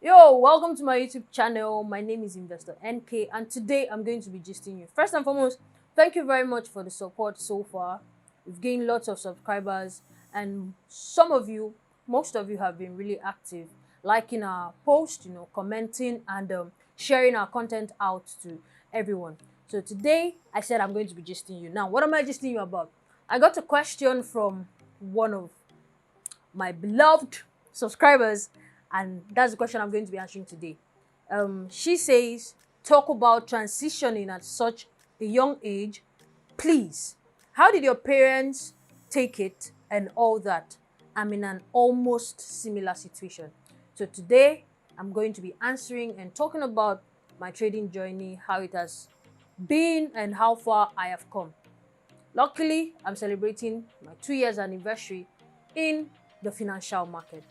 Yo, welcome to my YouTube channel. My name is Investor NK, and today I'm going to be gisting you. First and foremost, thank you very much for the support so far. We've gained lots of subscribers, and some of you, most of you, have been really active, liking our post, commenting and sharing our content out to everyone. So today, I said I'm going to be gisting you. Now, what am I gisting you about? I got a question from one of my beloved subscribers, and that's the question I'm going to be answering today. She says, talk about transitioning at such a young age. Please, how did your parents take it and all that? I'm in an almost similar situation. So today, I'm going to be answering and talking about my trading journey, how it has been and how far I have come. Luckily, I'm celebrating my 2 years anniversary in the financial market.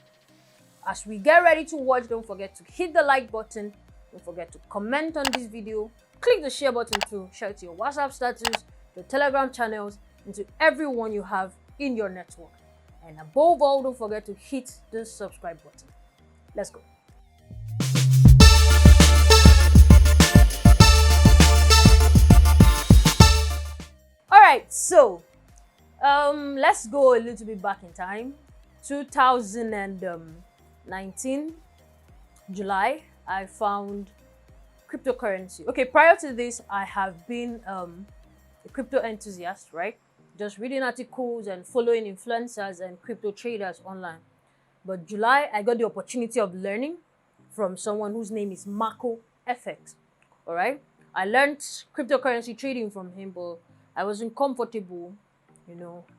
As we get ready to watch, don't forget to hit the like button, don't forget to comment on this video, click the share button to share it to your WhatsApp status, your Telegram channels, and to everyone you have in your network. And above all, don't forget to hit the subscribe button. Let's go. All right, so let's go a little bit back in time. 2019 July, I found cryptocurrency. Okay, prior to this, I have been a crypto enthusiast, right? Just reading articles and following influencers and crypto traders online. But July, I got the opportunity of learning from someone whose name is Marco FX. All right, I learned cryptocurrency trading from him, but I wasn't comfortable.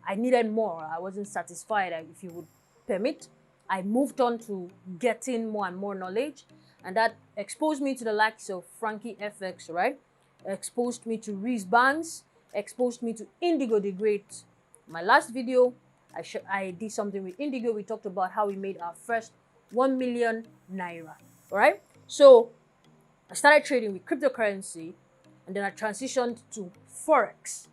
I needed more. I wasn't satisfied, if you would permit. I moved on to getting more and more knowledge, and that exposed me to the likes of Frankie FX, right? Exposed me to Reese Banks, exposed me to Indigo the Great. My last video, I did something with Indigo. We talked about how we made our first 1 million naira, all right? So I started trading with cryptocurrency, and then I transitioned to Forex.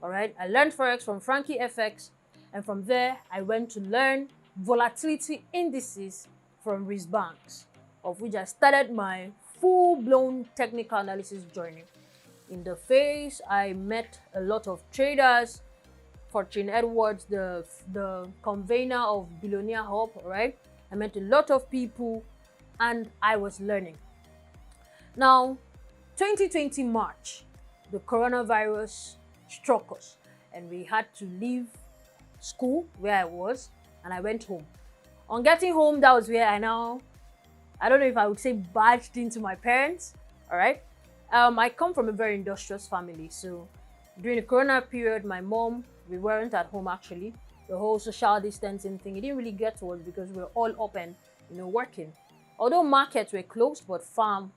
All right, I learned Forex from Frankie FX, and from there, I went to learn volatility indices from Reese Banks, of which I started my full-blown technical analysis journey. In the phase, I met a lot of traders, Fortune Edwards, the convener of Billionaire Hub, right? I met a lot of people, and I was learning. Now, 2020 March, the coronavirus struck us, and we had to leave school where I was, and I went home. On getting home, that was where I don't know if I would say barged into my parents, all right? I come from a very industrious family, so during the corona period, my mom, we weren't at home actually. The whole social distancing thing, it didn't really get to us because we were all up and, working. Although markets were closed, but farm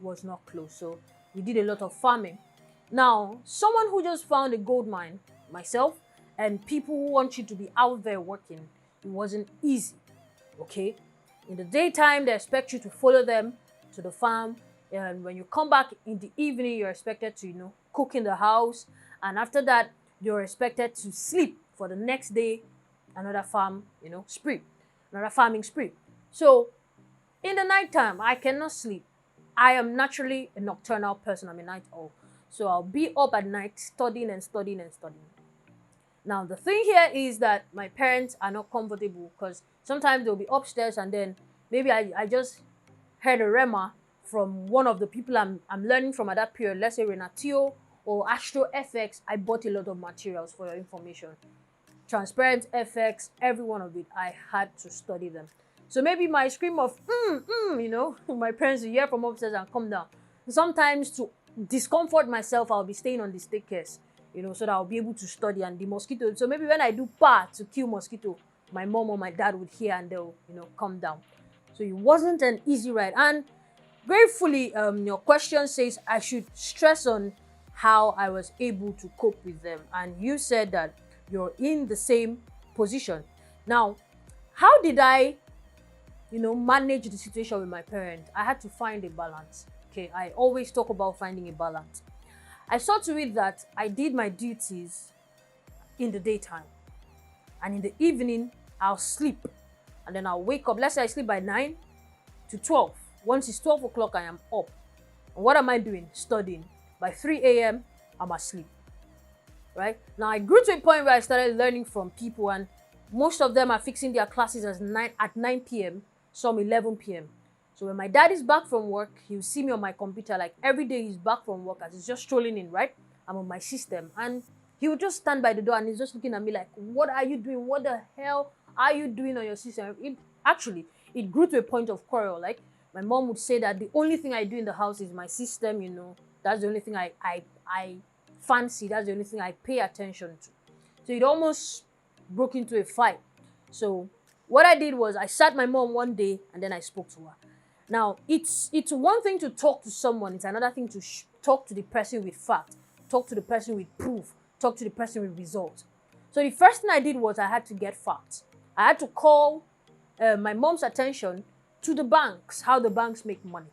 was not closed, so we did a lot of farming. Now, someone who just found a gold mine, myself, and people who want you to be out there working, it wasn't easy, okay? In the daytime, they expect you to follow them to the farm, and when you come back in the evening, you're expected to, cook in the house, and after that, you're expected to sleep for the next day, another farming spree. So, in the nighttime, I cannot sleep. I am naturally a nocturnal person. I'm a night owl. So I'll be up at night studying and studying and studying. Now, the thing here is that my parents are not comfortable because sometimes they'll be upstairs and then maybe I just heard a rema from one of the people I'm learning from at that period. Let's say Renatio or Astro FX. I bought a lot of materials for your information. Transparent FX, every one of it, I had to study them. So maybe my scream of, my parents will hear from upstairs and come down. Sometimes to discomfort myself, I'll be staying on the staircase, so that I'll be able to study. And the mosquito, so maybe when I do pa to kill mosquito, my mom or my dad would hear and they'll, come down. So it wasn't an easy ride. And gratefully, your question says I should stress on how I was able to cope with them. And you said that you're in the same position. Now, how did I manage the situation with my parents? I had to find a balance. Okay, I always talk about finding a balance. I saw to it that I did my duties in the daytime, and in the evening, I'll sleep, and then I'll wake up. Let's say I sleep by 9, to 12. Once it's 12 o'clock, I am up. And what am I doing? Studying. By 3 a.m., I'm asleep. Right? Now, I grew to a point where I started learning from people, and most of them are fixing their classes at 9 p.m., some 11 p.m. So when my dad is back from work, he'll see me on my computer. Like every day he's back from work as he's just strolling in, right? I'm on my system. And he would just stand by the door and he's just looking at me like, what are you doing? What the hell are you doing on your system? It grew to a point of quarrel. Like my mom would say that the only thing I do in the house is my system, That's the only thing I fancy. That's the only thing I pay attention to. So it almost broke into a fight. So what I did was I sat my mom one day and then I spoke to her. Now, it's one thing to talk to someone. It's another thing to talk to the person with fact, talk to the person with proof, talk to the person with results. So the first thing I did was I had to get facts. I had to call my mom's attention to the banks, how the banks make money.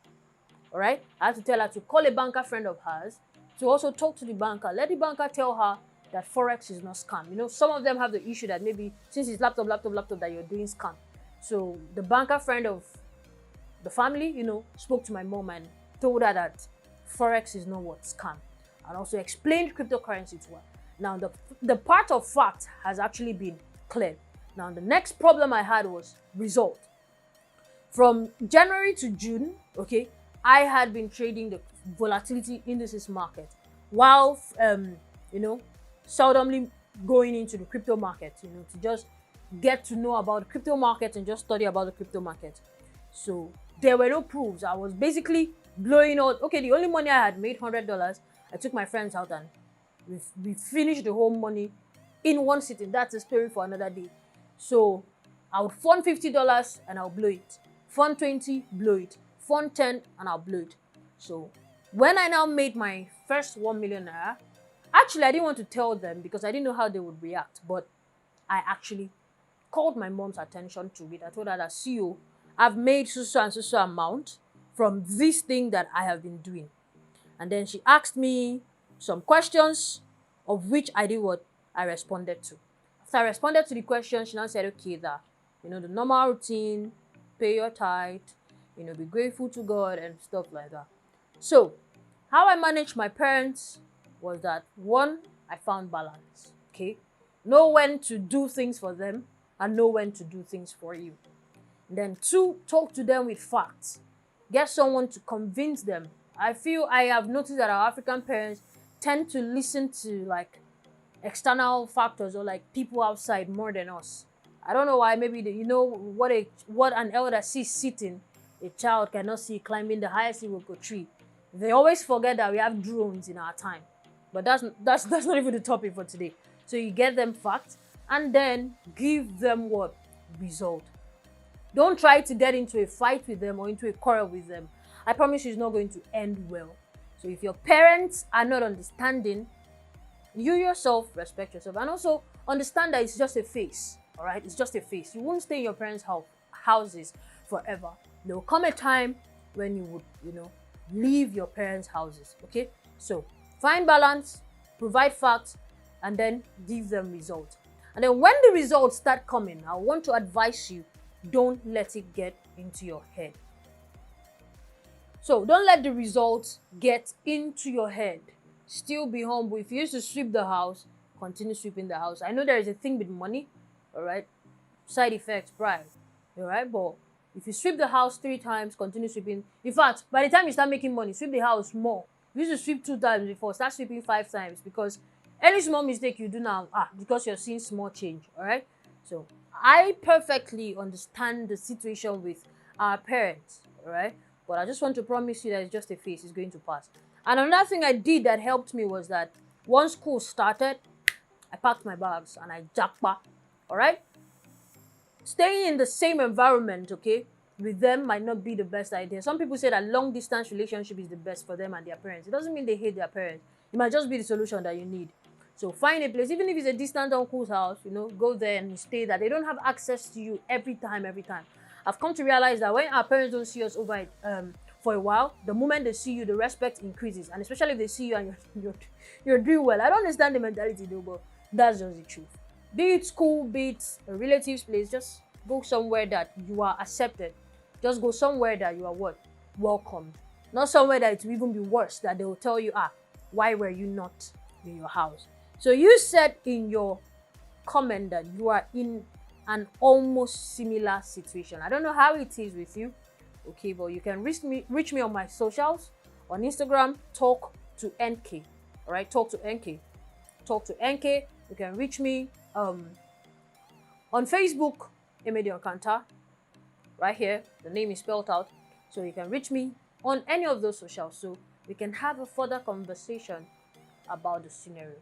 All right? I had to tell her to call a banker friend of hers, to also talk to the banker. Let the banker tell her that Forex is not scam. Some of them have the issue that maybe since it's laptop, that you're doing scam. So the banker friend of the family, spoke to my mom and told her that Forex is not what scam, and also explained cryptocurrency to her. Now, the part of fact has actually been cleared. Now, the next problem I had was result. From January to June, okay, I had been trading the volatility indices market while, seldomly going into the crypto market, to just get to know about the crypto market and just study about the crypto market. So there were no proofs. I was basically blowing out. Okay, the only money I had made, $100. I took my friends out and we finished the whole money in one sitting. That's a story for another day. So I would fund $50 and I'll blow it. Fund 20, blow it. Fund 10 and I'll blow it. So when I now made my first 1 million naira, actually I didn't want to tell them because I didn't know how they would react. But I actually called my mom's attention to it. I told her that, CEO, I've made so and so amount from this thing that I have been doing. And then she asked me some questions, of which I did what I responded to. After I responded to the question, she now said, okay, the normal routine, pay your tithe, be grateful to God and stuff like that. So how I managed my parents was that, one, I found balance, okay? Know when to do things for them and know when to do things for you. And then two, talk to them with facts. Get someone to convince them. I feel I have noticed that our African parents tend to listen to like external factors or like people outside more than us. I don't know why. Maybe what an elder sees sitting, a child cannot see climbing the highest Iroko tree. They always forget that we have drones in our time. But that's not even the topic for today. So you get them facts and then give them what? Result. Don't try to get into a fight with them or into a quarrel with them. I promise you it's not going to end well. So if your parents are not understanding, you yourself respect yourself and also understand that it's just a phase. All right, it's just a phase. You won't stay in your parents' houses forever. There will come a time when you would, leave your parents' houses. Okay, so find balance, provide facts, and then give them results. And then when the results start coming, I want to advise you, don't let it get into your head. So don't let the results get into your head. Still be humble. If you used to sweep the house, continue sweeping the house. I know there is a thing with money, all right? Side effects, pride, all right? But if you sweep the house 3 times, continue sweeping. In fact, by the time you start making money, sweep the house more. If you used to sweep 2 times before, start sweeping 5 times because any small mistake you do now, because you're seeing small change, all right? So I perfectly understand the situation with our parents, all right? But I just want to promise you that it's just a phase. It's going to pass. And another thing I did that helped me was that once school started, I packed my bags and I jackpot, all right? Staying in the same environment, okay, with them might not be the best idea. Some people say that long-distance relationship is the best for them and their parents. It doesn't mean they hate their parents. It might just be the solution that you need. So find a place, even if it's a distant uncle's house, go there and stay there. They don't have access to you every time. I've come to realize that when our parents don't see us over for a while, the moment they see you, the respect increases. And especially if they see you and you're doing well. I don't understand the mentality though, but that's just the truth. Be it school, be it a relative's place, just go somewhere that you are accepted. Just go somewhere that you are what? Welcomed. Not somewhere that it will even be worse, that they will tell you, why were you not in your house? So you said in your comment that you are in an almost similar situation. I don't know how it is with you, okay, but you can reach me on my socials. On Instagram, talk to NK. All right, talk to NK. Talk to NK. You can reach me on Facebook, Emedi Onkanta. Right here, the name is spelled out. So you can reach me on any of those socials, so we can have a further conversation about the scenario.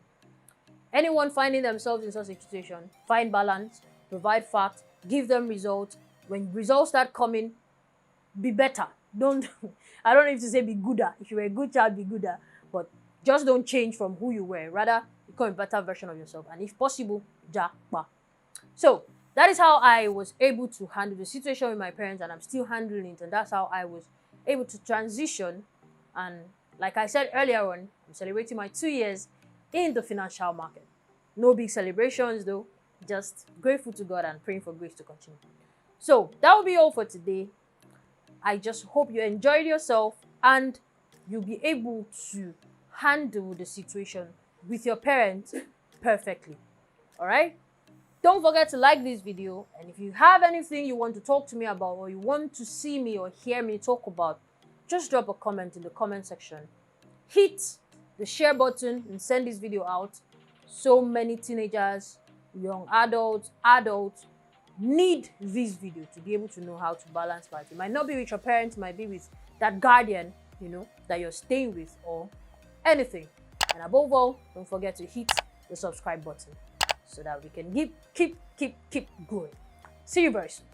Anyone finding themselves in such a situation, find balance, provide facts, give them results. When results start coming, be better. I don't need to say be gooder. If you were a good child, be gooder. But just don't change from who you were. Rather, become a better version of yourself. And if possible, japa. So that is how I was able to handle the situation with my parents, and I'm still handling it. And that's how I was able to transition. And like I said earlier on, I'm celebrating my 2 years in the financial market. No big celebrations though, just grateful to God and praying for grace to continue. So that will be all for today. I just hope you enjoyed yourself and you'll be able to handle the situation with your parents perfectly. All right? Don't forget to like this video, and if you have anything you want to talk to me about, or you want to see me or hear me talk about, just drop a comment in the comment section. Hit the share button and send this video out. So many teenagers, young adults need this video to be able to know how to balance life. It might not be with your parents, it might be with that guardian, that you're staying with, or anything. And above all, don't forget to hit the subscribe button so that we can keep growing. See you very soon.